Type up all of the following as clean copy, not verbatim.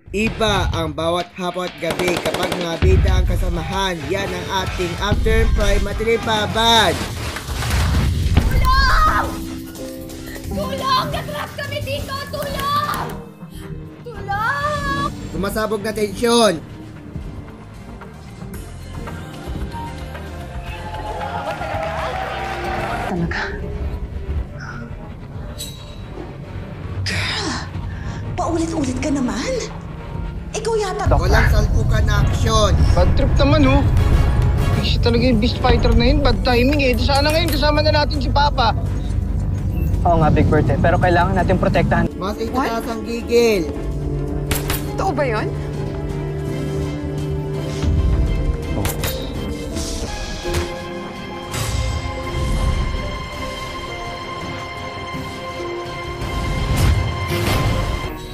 Iba ang bawat hapon at gabi kapag mga bida ang kasamahan. Yan ang ating After Prime Matilibabad. Tulong! Tulong! Natrap kami dito! Tulong! Tulong! Sumasabog na tensyon. Talaga? Girl, paulit-ulit ka naman. Ikaw yata. Walang salpukan na aksyon. Bad trip naman, oh. Kasi talaga yung beast fighter na yun. Bad timing, eh. Sana ngayon kasama na natin si Papa. Oo nga, Big Bird, eh. Pero kailangan natin protektahan. Mas itaas ang gigil. Totoo ba yun?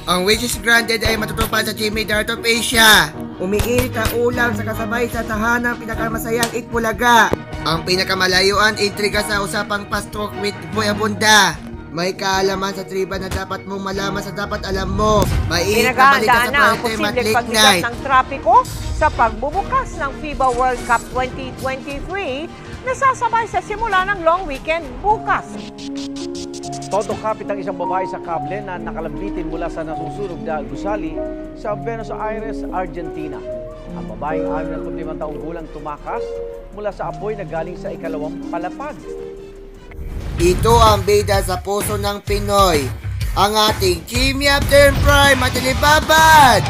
Ang wishes granted ay matutupad sa Jimmy Dart of Asia. Umiinit ang ulam sa kasabay sa tahanang pinakamasayang Itbulaga. Ang pinakamalayuan intriga sa usapang pastroke with Boy Abunda. May kaalaman sa triba na dapat mong malaman sa dapat alam mo. Mainit na balita sa Pinaghahandaan na ang Prime Time at posibleng Late pagbigat Night. ng trapiko sa pagbubukas ng FIBA World Cup 2023 na sasabay sa simula ng long weekend bukas. Todo kapit ang isang babae sa kable na nakalambitin mula sa nasusunog na gusali sa Buenos Aires, Argentina. Ang babaeng 65 taong gulang tumakas mula sa apoy na galing sa ikalawang palapag. Ito ang bida sa puso ng Pinoy. Ang ating Jimmy After Prime Matilibabad.